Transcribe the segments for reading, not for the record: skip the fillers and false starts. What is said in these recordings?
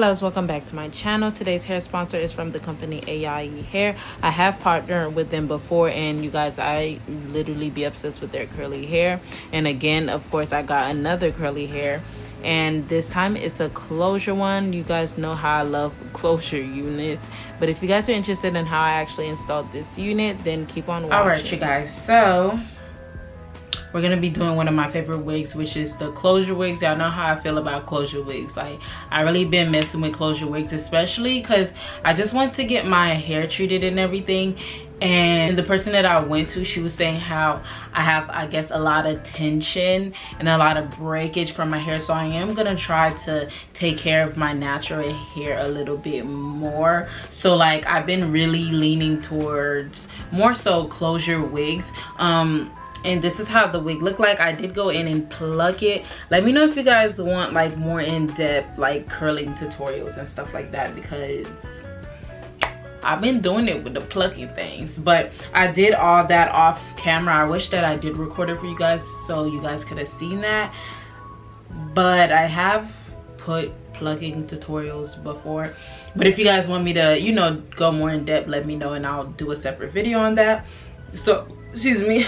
loves, welcome back to my channel. Today's hair sponsor is from the company Ayiyi hair. I have partnered with them before, and you guys, I literally be obsessed with their curly hair. And again, of course, I got another curly hair, and this time it's a closure one. You guys know how I love closure units, but if you guys are interested in how I actually installed this unit, then keep on watching. All right, you guys, so we're gonna be doing one of my favorite wigs, which is the closure wigs. Y'all know how I feel about closure wigs. Like, I really been messing with closure wigs, especially because I just want to get my hair treated and everything. And the person that I went to, she was saying how I have, I guess, a lot of tension and a lot of breakage from my hair. So I am gonna try to take care of my natural hair a little bit more. So like, I've been really leaning towards more so closure wigs. And this is how the wig looked like. I did go in and pluck it. Let me know if you guys want like more in-depth like curling tutorials and stuff like that, because I've been doing it with the plucking things. But I did all that off camera. I wish that I did record it for you guys so you guys could have seen that. But I have put plucking tutorials before. But if you guys want me to, you know, go more in depth, let me know and I'll do a separate video on that. So, excuse me.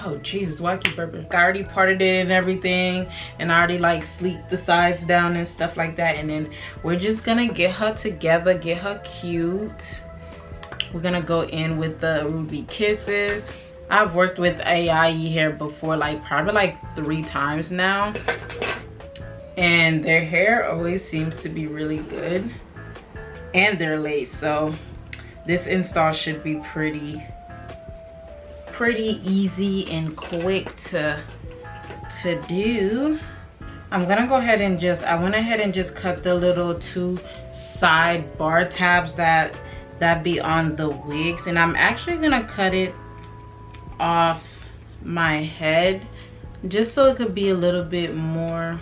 Oh Jesus, why I keep burping? I already parted it and everything, and I already like sleeked the sides down and stuff like that. And then we're just gonna get her together, get her cute. We're gonna go in with the Ruby Kisses. I've worked with Ayiyi hair before, like probably like 3 times now, and their hair always seems to be really good, and they're lace, so this install should be pretty easy and quick to do. I'm gonna go ahead and I went ahead and just cut the little 2 side bar tabs that be on the wigs, and I'm actually gonna cut it off my head just so it could be a little bit more,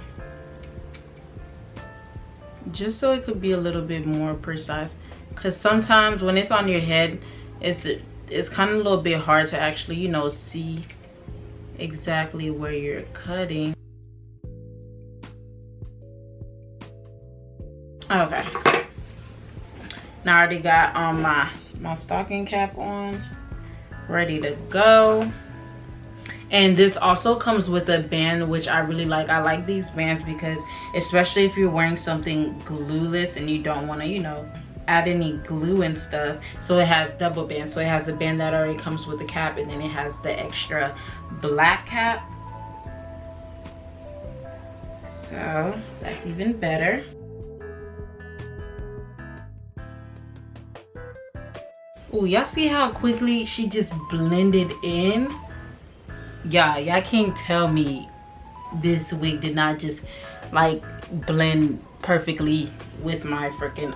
precise, because sometimes when it's on your head, it's kind of a little bit hard to actually, you know, see exactly where you're cutting. Okay, now I already got my stocking cap on, ready to go. And this also comes with a band, which I really like. I like these bands because, especially if you're wearing something glueless and you don't want to, you know, add any glue and stuff, so it has double bands. So it has the band that already comes with the cap, and then it has the extra black cap, so that's even better. Oh, y'all see how quickly she just blended in? Y'all can't tell me this wig did not just like blend perfectly with my freaking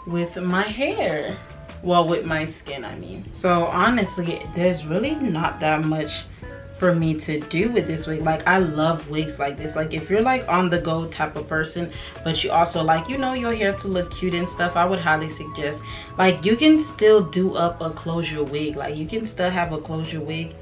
with my hair, well, with my skin, I mean. So honestly, there's really not that much for me to do with this wig. Like, I love wigs like this. Like, if you're like on the go type of person, but you also like, you know, your hair to look cute and stuff, I would highly suggest, like, you can still do up a closure wig. Like, you can still have a closure wig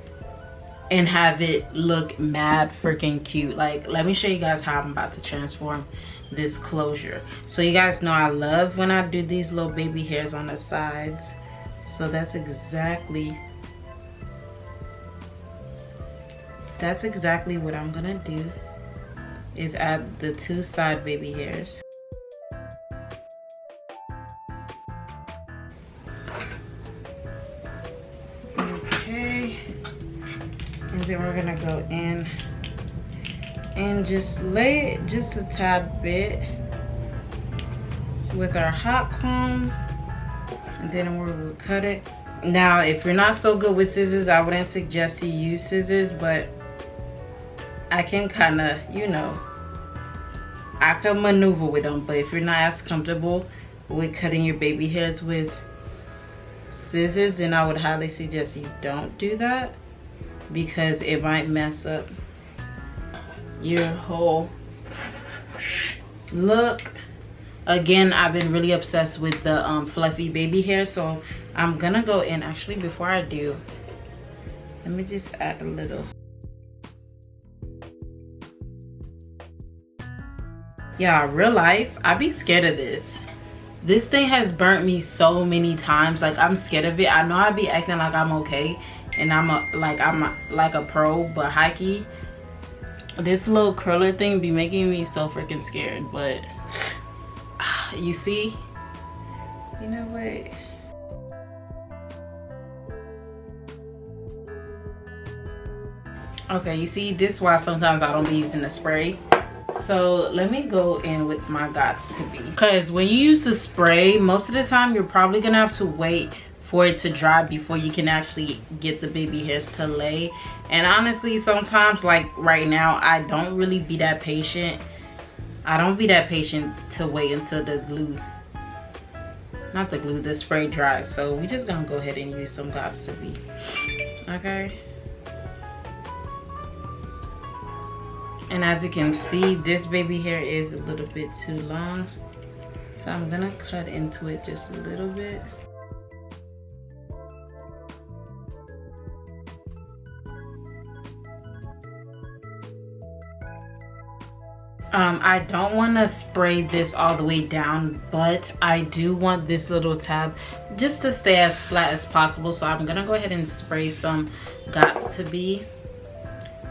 and have it look mad freaking cute. Like, let me show you guys how I'm about to transform this closure. So you guys know I love when I do these little baby hairs on the sides, so that's exactly what I'm gonna do, is add the 2 side baby hairs. Okay, and then we're gonna go in and just lay it just a tad bit with our hot comb, and then we'll cut it. Now, if you're not so good with scissors, I wouldn't suggest you use scissors, but I can kind of, you know, I can maneuver with them. But if you're not as comfortable with cutting your baby hairs with scissors, then I would highly suggest you don't do that, because it might mess up your whole look. Again, I've been really obsessed with the fluffy baby hair, so I'm gonna go in. Actually, before I do, let me just add a little Yeah, real life, I be scared of this. This thing has burnt me so many times. Like, I'm scared of it. I know I be acting like I'm okay and I'm like a pro, but hikey, this little curler thing be making me so freaking scared. But you see, you know what? Okay, you see, this is why sometimes I don't be using the spray. So let me go in with my gots to be, because when you use the spray, most of the time you're probably gonna have to wait for it to dry before you can actually get the baby hairs to lay. And honestly, sometimes, like right now, I don't really be that patient. I don't be that patient to wait until the glue, not the glue, the spray dries. So we just gonna go ahead and use some gots to be. Okay. And as you can see, this baby hair is a little bit too long, so I'm gonna cut into it just a little bit. I don't want to spray this all the way down, but I do want this little tab just to stay as flat as possible. So I'm gonna go ahead and spray some gots to be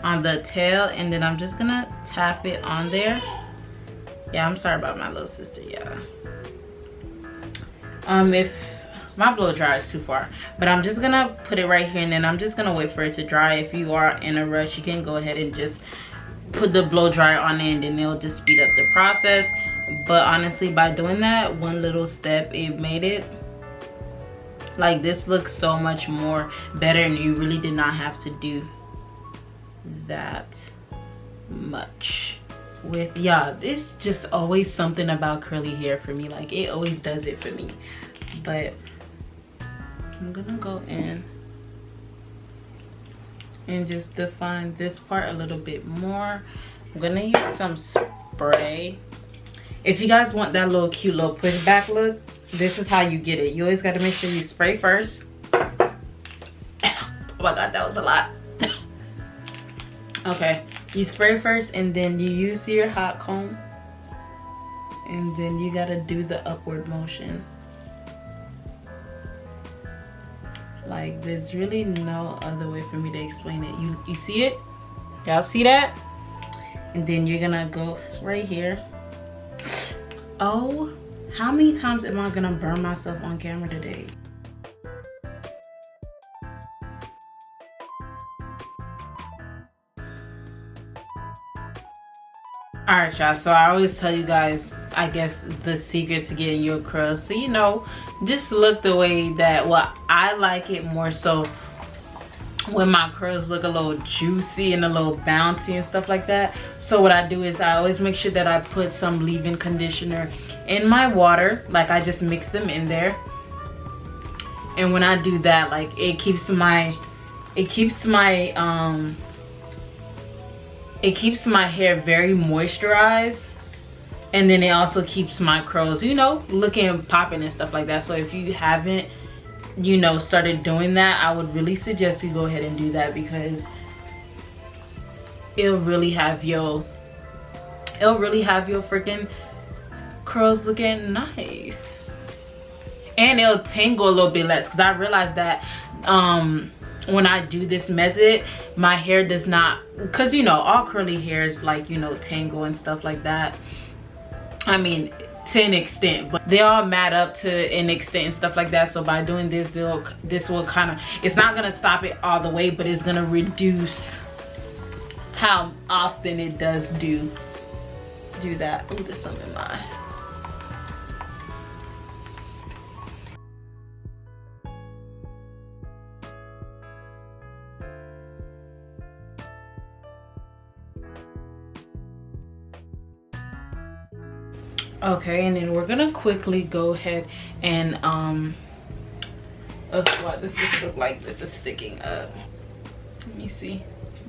on the tail, and then I'm just gonna tap it on there. Yeah, I'm sorry about my little sister. Yeah, if my blow dryer is too far, but I'm just gonna put it right here, and then I'm just gonna wait for it to dry. If you are in a rush, you can go ahead and just put the blow dryer on it, and then it'll just speed up the process. But honestly, by doing that one little step, it made it like this look so much more better, and you really did not have to do that much with, yeah, it's just always something about curly hair for me. Like, it always does it for me. But I'm gonna go in and just define this part a little bit more. I'm gonna use some spray. If you guys want that little cute little pushback look, this is how you get it. You always got to make sure you spray first. Oh my god, that was a lot. Okay, you spray first, and then you use your hot comb, and then you gotta do the upward motion. Like, there's really no other way for me to explain it. You see it? Y'all see that? And then you're gonna go right here. Oh, how many times am I gonna burn myself on camera today? All right, y'all, so I always tell you guys, I guess, the secret to getting your curls. So, you know, just look the way that, well, I like it more so when my curls look a little juicy and a little bouncy and stuff like that. So what I do is I always make sure that I put some leave-in conditioner in my water. Like, I just mix them in there. And when I do that, like, it keeps my hair very moisturized, and then it also keeps my curls, you know, looking popping and stuff like that. So if you haven't, you know, started doing that, I would really suggest you go ahead and do that, because it'll really have your freaking curls looking nice, and it'll tangle a little bit less, because I realized that when I do this method, my hair does not, because, you know, all curly hairs, like, you know, tangle and stuff like that. I mean, to an extent, but they all mat up to an extent and stuff like that. So by doing this, this will kind of, it's not gonna stop it all the way, but it's gonna reduce how often it does do that. Ooh, there's something in my okay, and then we're gonna quickly go ahead and what does this look like? This is sticking up. Let me see.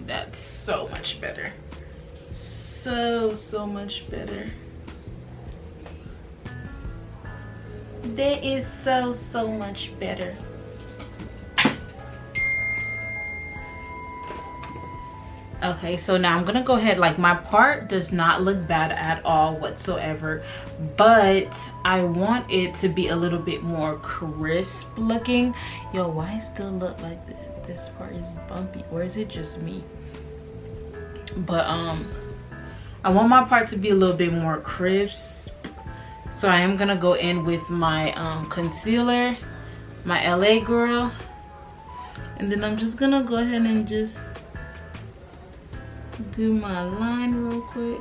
That's so much better. So much better. That is so much better. Okay, so now I'm gonna go ahead, like my part does not look bad at all whatsoever, but I want it to be a little bit more crisp looking. Yo, why it still look like this part is bumpy, or is it just me? But I want my part to be a little bit more crisp, so I am gonna go in with my concealer, my LA Girl, and then I'm just gonna go ahead and just do my line real quick.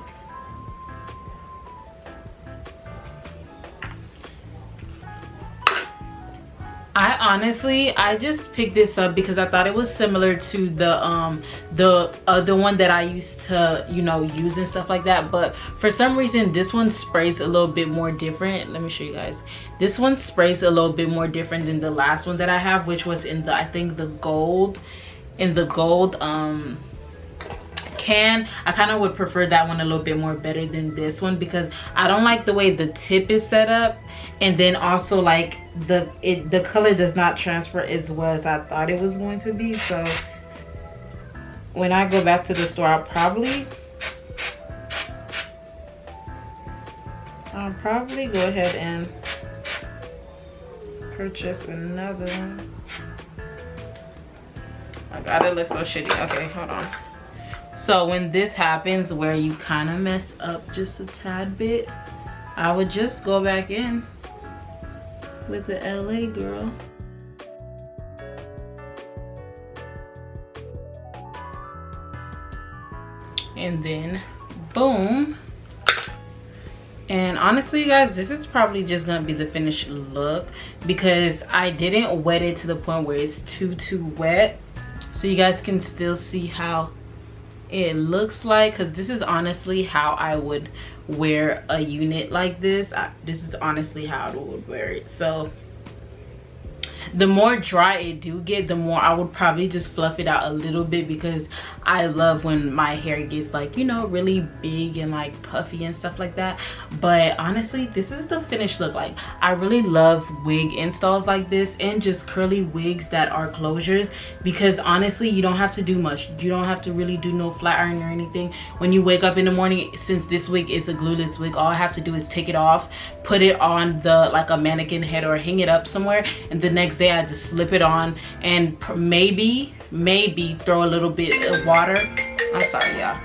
I just picked this up because I thought it was similar to the other one that I used to, you know, use and stuff like that, but for some reason this one sprays a little bit more different. Let me show you guys. This one sprays a little bit more different than the last one that I have, which was in the, I think the gold, in the gold can. I kind of would prefer that one a little bit more better than this one because I don't like the way the tip is set up, and then also like the color does not transfer as well as I thought it was going to be. So when I go back to the store, I'll probably go ahead and purchase another one. Oh god, it looks so shitty. Okay, hold on. So when this happens where you kind of mess up just a tad bit, I would just go back in with the LA Girl. And then boom. And honestly, you guys, this is probably just gonna be the finished look because I didn't wet it to the point where it's too wet, so you guys can still see how it looks like, because this is honestly how I would wear a unit like this. This is honestly how I would wear it. So the more dry it do get, the more I would probably just fluff it out a little bit, because I love when my hair gets like, you know, really big and like puffy and stuff like that. But honestly, this is the finished look. Like, I really love wig installs like this and just curly wigs that are closures, because honestly, you don't have to do much. You don't have to really do no flat iron or anything. When you wake up in the morning, since this wig is a glueless wig, all I have to do is take it off, put it on the like a mannequin head or hang it up somewhere, and the next day I just slip it on and maybe throw a little bit of water. I'm sorry, y'all.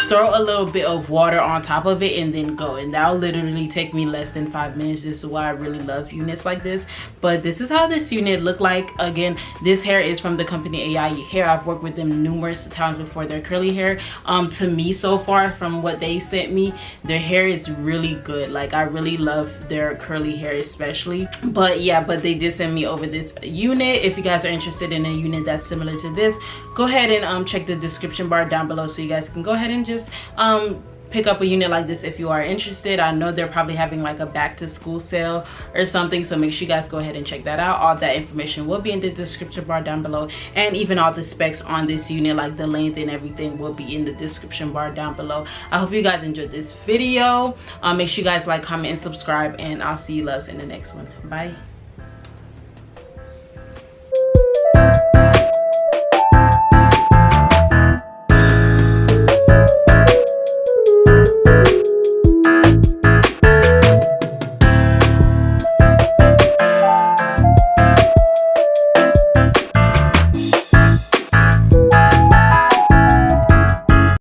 Throw a little bit of water on top of it and then go, and that'll literally take me less than 5 minutes. This is why I really love units like this. But this is how this unit looked like. Again, this hair is from the company Ayiyi hair. I've worked with them numerous times before. Their curly hair, to me so far, from what they sent me, their hair is really good. Like, I really love their curly hair especially. But yeah, but they did send me over this unit. If you guys are interested in a unit that's similar to this, go ahead and check the description bar down below, so you guys can go ahead and just pick up a unit like this if you are interested. I know they're probably having like a back to school sale or something, so make sure you guys go ahead and check that out. All that information will be in the description bar down below, and even all the specs on this unit, like the length and everything, will be in the description bar down below. I hope you guys enjoyed this video. Make sure you guys like, comment, and subscribe, and I'll see you loves in the next one. Bye.